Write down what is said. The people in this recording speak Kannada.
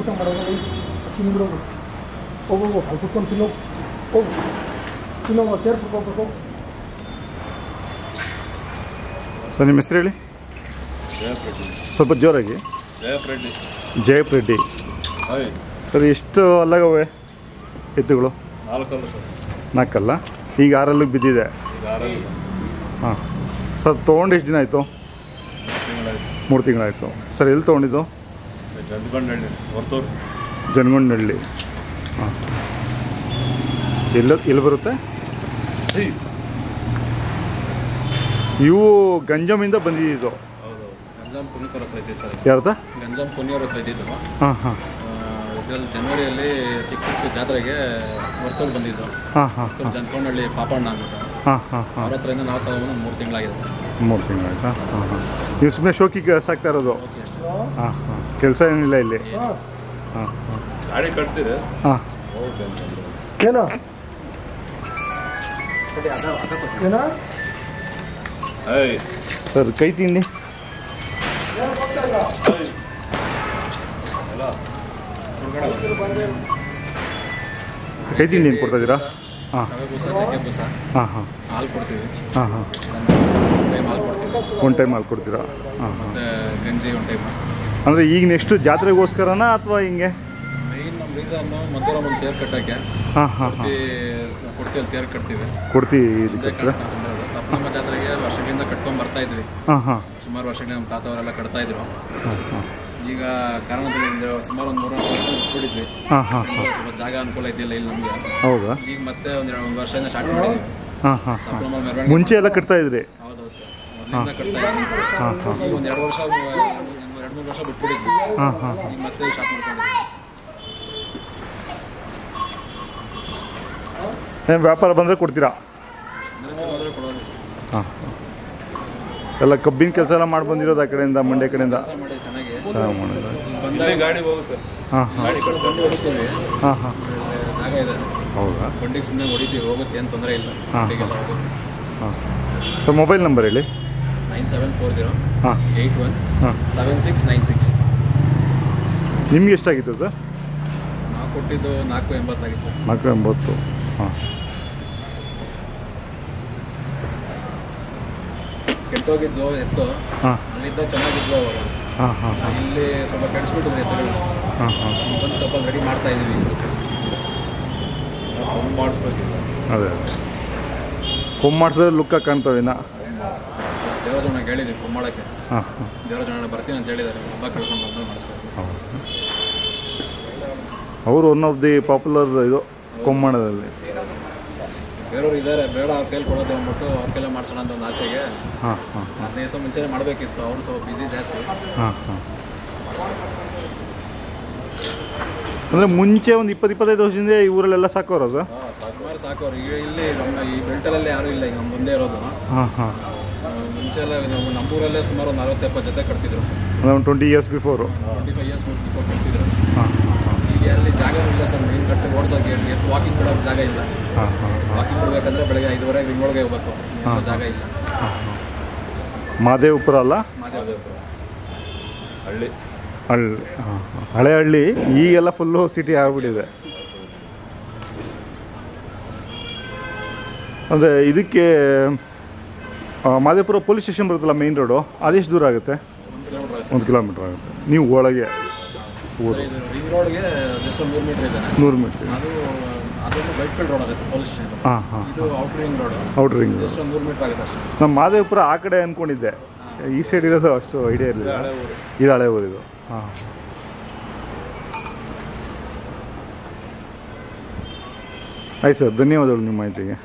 ಊಟ ಮಾಡೋದು ತಿನ್ಬಿಡೋದು ಹೋಗೋಗು ಅಲ್ಲಿ ಕುತ್ಕೊಂಡು ತಿನ್ನೋ ಹೋಗು ತಿನ್ನೋಗ ಕೇರ್ಫುಲ್ ಹೋಗ್ಬೇಕು. ಸರ್ ನಿಮ್ಮ ಹೆಸರು ಹೇಳಿ. ಸ್ವಲ್ಪ ಜೋರಾಗಿ. ಜಯಪ್ ರೆಡ್ಡಿ. ಸರ್ ಎಷ್ಟು ಅಲ್ಲಾಗವೆ ಎತ್ತುಗಳು? 4 ಅಲ್ಲ, ಈಗ 6 ಬಿದ್ದಿದೆ. ಹಾಂ ಸರ್, ತೊಗೊಂಡು ಎಷ್ಟು ದಿನ ಆಯಿತು? 3 ತಿಂಗಳಾಯಿತು. ಸರ್ ಎಲ್ಲಿ ತೊಗೊಂಡಿದ್ದು? ಜನಗೊಂಡನಹಳ್ಳಿ. ಹಾಂ, ಎಲ್ಲಿ ಬರುತ್ತೆ? ಇವು ಗಂಜಮಿಂದ ಬಂದಿದ್ದು. ಯಾರ್ದ? ಗಂಜಾಮ್ ಪುನಿಯವ್ರ ಹತ್ರ ಇದ್ದಿದ್ದು. ಹಾಂ ಹಾಂ. ಇದರಲ್ಲಿ ಜನವರಿಯಲ್ಲಿ ಚಿಕ್ಕ ಜಾತ್ರೆಗೆ ವರ್ತೂರು ಬಂದಿದ್ದು. ಹಾಂ ಹಾಂ. ಜನಕೊಂಡಹಳ್ಳಿ ಪಾಪಣ್ಣ ಅಂದ್ಬಿಟ್ಟು. ಹಾಂ ಹಾಂ ಹಾಂ. ಅವ್ರ ಹತ್ರದಿಂದ ನಾವು ತಗೊಂಡು 3 ತಿಂಗಳಾಗಿದೆ. 3 ತಿಂಗಳಾಯ್ತಾ? ಹಾಂ ಹಾಂ. ನೀವು ಸುಮ್ಮನೆ ಶೋಕಿಗೆ ಸಾಕ್ತಾ ಇರೋದು? ಹಾಂ ಹಾಂ. ಕೆಲಸ ಏನಿಲ್ಲ ಇಲ್ಲಿ? ಹಾಂ ಹಾಂ. ಗಾಡಿ ಕಟ್ತೀರಿ? ಹಾಂ. ಏನೋ ಏನೋ ಸರ್ ಕೈ ತಿಂಡಿ ಕೈ ತಿಂಡಿ ಏನು ಕೊಡ್ತಾ ಇದ್ದೀರಾ? ಹಾಂ ಹಾಂ ಹಾಂ. ಹಾಲು ಕೊಡ್ತೀವಿ. ಹಾಂ ಹಾಂ. ಒನ್ ಟೈಮ್ ಹಾಲು ಕೊಡ್ತೀರಾ? ಹಾಂ ಹಾಂ. ಗಂಜಿ ಒನ್ ಟೈಮ್. ಅಂದರೆ ಈಗ ನೆಕ್ಸ್ಟು ಜಾತ್ರೆಗೋಸ್ಕರನಾ ಅಥವಾ ಹಿಂಗೆ? ಮೇಯ್ನ್ ನಮ್ಮ ರೀಸನ್ನು ಮದ್ದೂರಮ್ಮ ತೇರು ಕಟ್ಟೋಕ್ಕೆ. ಹಾಂ ಹಾಂ ಹಾಂ. ಕೊಡ್ತಿಯಲ್ಲಿ ತೇರು ಕಟ್ತೀವಿ. ಸಪ್ಲಮ್ಮ ಜಾತ್ರೆಗೆ ವರ್ಷಗಳಿಂದ ಕಟ್ಕೊಂಡು ಬರ್ತಾ ಇದ್ವಿ. ಹಾಂ ಹಾಂ. ಸುಮಾರು ವರ್ಷಗಳಿಂದ ನಮ್ಮ ತಾತವರೆಲ್ಲ ಕಟ್ತಾ ಇದ್ರು. ಹಾಂ ಹಾಂ. ಈಗ ಕಾರಣದಿಂದ ಸುಮಾರು ಒಂದು 3 ವರ್ಷ ಬಿಟ್ಬಿಟ್ಟಿದ್ವಿ. ಹಾಂ ಹಾಂ. ಸ್ವಲ್ಪ ಜಾಗ ಅನುಕೂಲ ಇದೆಯಲ್ಲ ಇಲ್ಲಿ ನಮಗೆ. ಹೌದಾ? ಈಗ ಮತ್ತೆ ಒಂದು ವರ್ಷದಿಂದ ಸ್ಟಾರ್ಟ್ ಮಾಡಿದ್ವಿ. ಹಾಂ ಹಾಂ. ಸಪ್ಲಮ್ಮ ಮೆರವಣಿಗೆ ಮುಂಚೆ ಎಲ್ಲ ಕಟ್ತಾ ಇದ್ರಿ? ಹೌದೌದು ಸರ್, ಮೊದಲಿಂದ ಕಟ್ತಾ ಇದ್ವಿ. ಹಾಂ ಹಾಂ. ಈಗ ಒಂದು 2 ವರ್ಷ 2-3 ವರ್ಷ ಬಿಟ್ಬಿಟ್ಟಿದ್ವಿ. ಹಾಂ ಹಾಂ. ಈಗ ಮತ್ತೆ ಸ್ಟಾರ್ಟ್ ಮಾಡ್ಕೊಂಡಿದ್ವಿ. ಏನು ವ್ಯಾಪಾರ ಬಂದರೆ ಕೊಡ್ತೀರಾ? ಹಾಂ. ಎಲ್ಲ ಕಬ್ಬಿನ ಕೆಲಸ ಎಲ್ಲ ಮಾಡಿ ಬಂದಿರೋದು ಆ ಕಡೆಯಿಂದ, ಮಂಡ್ಯ ಕಡೆಯಿಂದ? ಚೆನ್ನಾಗಿ ಮಾಡಿದ್ರೆ ಗಾಡಿ ಹೋಗುತ್ತೆ. ಹಾಂ ಹಾಂ. ಹಾಂ ಹಾಂ. ಜಾಗ ಇದೆ. ಹೌದಾ? ಬಂಡಿಗೆ ಸುಮ್ಮನೆ ಹೊಡಿತೀವಿ, ಹೋಗುತ್ತೆ, ಏನು ತೊಂದರೆ ಇಲ್ಲ. ಹಾಂ ಹಾಂ. ಸರ್ ಮೊಬೈಲ್ ನಂಬರ್ ಹೇಳಿ. 9740 ಹಾಂ 81 ಹಾಂ 7696. ನಿಮ್ಗೆ ಎಷ್ಟಾಗಿತ್ತು ಸರ್? ನಾವು ಕೊಟ್ಟಿದ್ದು 480 ಆಗಿತ್ತು ಸರ್. 480. ಹಾಂ. ಕೆಟ್ಟೋಗಿದ್ದು ಎತ್ತು. ಹಾಂ. ಅಲ್ಲಿದ್ದ ಚೆನ್ನಾಗಿದ್ವು ಅವರು. ಹಾಂ ಹಾಂ ಹಾಂ. ಇಲ್ಲಿ ಸ್ವಲ್ಪ ಕೆಡಿಸ್ಬಿಟ್ಟಿದ್ರು ಎತ್ತುಗಳು. ಹಾಂ ಹಾಂ. ಬಂದು ಸ್ವಲ್ಪ ರೆಡಿ ಮಾಡ್ತಾ ಇದ್ದೀವಿ. ಮಾಡಿಸ್ಬೇಕಿಲ್ಲ. ಅದೇ ಅದೇ ಕೊಮ್ಮೆ ಮಾಡಿಸಿದ್ರೆ ಲುಕ್ಕಾಗಿ ಕಾಣ್ತವೇನಾ? ದೇವರಾಜಣ್ಣ ಹೇಳಿದ್ವಿ ಕೊಮ್ಮೆ ಮಾಡೋಕ್ಕೆ. ಹಾಂ ಹಾಂ. ದೇವರಾಜಣ್ಣ ಬರ್ತೀನಿ ಅಂತ ಹೇಳಿದ್ದಾರೆ. ಹಬ್ಬ ಕಳ್ಕೊಂಡು ಬಂದು ಮಾಡಿಸ್ಬೇಕು. ಹೌದು. ಅವರು ಒನ್ ಆಫ್ ದಿ ಪಾಪ್ಯುಲರ್ ಇದು ಕೊಮ್ಮಣದಲ್ಲಿ. ಬೇರೆಯವ್ರು ಇದ್ದಾರೆ, ಬೇಡ ಅವ್ರ ಕೈಲಿ ಕೊಡೋದು ಅಂದ್ಬಿಟ್ಟು ಅವ್ರ ಕೈಲೇ ಮಾಡಿಸೋಣ ಅಂತ ಒಂದು ಆಸೆಗೆ. ಹಾಂ ಹಾಂ. 15 ದಿವಸ ಮುಂಚೆನೇ ಮಾಡಬೇಕಿತ್ತು. ಅವರು ಸ್ವಲ್ಪ ಬಿಸಿ ಜಾಸ್ತಿ. ಹಾಂ ಹಾಂ. ಅಂದರೆ ಮುಂಚೆ ಒಂದು 20-25 ವರ್ಷದಿಂದ ಈ ಊರಲ್ಲೆಲ್ಲ ಸಾಕೋರು ಸರ್? ಸುಮಾರು ಸಾಕೋರು. ಈಗ ಇಲ್ಲಿ ನಮ್ಮ ಈ ಬೆಲ್ಟಲ್ಲಿ ಯಾರೂ ಇಲ್ಲ, ಈಗ ನಮ್ಮ ಮುಂದೆ ಇರೋದು. ಹಾಂ ಹಾಂ. ಮುಂಚೆ ಎಲ್ಲ ನಾವು ನಮ್ಮೂರಲ್ಲೇ ಸುಮಾರು ಒಂದು 60-70 ಜೊತೆ ಕಟ್ತಿದ್ರು. ಒಂದು 20 ಇಯರ್ಸ್ ಬಿಫೋರು. 25 ಇಯರ್ಸ್ ಬಿಫೋರ್ ಕಟ್ತಿದ್ರು. ಹಾಂ ಹಾಂ. ಈಗ ಅಲ್ಲಿ ಜಾಗ ಇಲ್ಲ ಸರ್. ಮೇನ್ ಕಟ್ಟೆ ಓಡಿಸೋಕೆ ಎತ್ತು ವಾಕಿಂಗ್ ಕೊಡೋಕೆ ಜಾಗ ಇಲ್ಲ. ಹಾಂ ಹಾಂ. ವಾಕಿಂಗ್ ಕೊಡಬೇಕಂದ್ರೆ ಬೆಳಗ್ಗೆ 5:30 ರಿಂಗೊಳಗೆ ಹೋಗ್ಬೇಕು. ಜಾಗ ಇಲ್ಲ. ಹಾಂ ಹಾಂ. ಮಾದೇವಪುರ ಅಲ್ಲ? ಮಾದೇವಪುರ ಹಳ್ಳಿ. ಹಳ್ಳಿ. ಹಾಂ ಹಾಂ. ಹಳೆ ಹಳ್ಳಿ. ಈಗೆಲ್ಲ ಫುಲ್ಲು ಸಿಟಿ ಆಗಿಬಿಟ್ಟಿದೆ. ಅಂದರೆ ಇದಕ್ಕೆ ಮಾದೇವಪುರ ಪೊಲೀಸ್ ಸ್ಟೇಷನ್ ಬರುತ್ತಲ್ಲ, ಮೇನ್ ರೋಡು, ಅದೆಷ್ಟು ದೂರ ಆಗುತ್ತೆ? 1 ಕಿಲೋಮೀಟ್ರ್ ಆಗುತ್ತೆ. ನೀವು ಒಳಗೆ ಊರು ರಿಂಗ್ ರೋಡ್ಗೆ ಜಸ್ಟ್ 100 ಮೀಟರ್ ಇದೆ. 100 ಮೀಟ್ರ್. ಅದೊಂದು ಬೈಕ್ ಫೀಲ್ಡ್ ರೋಡ್ ಆಗುತ್ತೆ ಪೊಲೀಸ್ ಸ್ಟೇಷನ್. ಹಾಂ ಹಾಂ. ಇದು out ring road. Out ring just 100 metre ಆಗುತ್ತೆ ಅಷ್ಟೇ. ನಮ್ಮ ಮಾದೇವಪುರ ಆ ಕಡೆ ಅಂದ್ಕೊಂಡಿದ್ದೆ, ಈ ಸೈಡ್ ಇರೋದು ಅಷ್ಟು ಐಡಿಯಾ ಇರಲಿಲ್ಲ. ಇದು ಹಳೆ ಊರಿದು. ಹಾಂ. ಆಯ್ತು ಸರ್, ಧನ್ಯವಾದಗಳು ನಿಮ್ಮ ಮಾಹಿತಿಗೆ.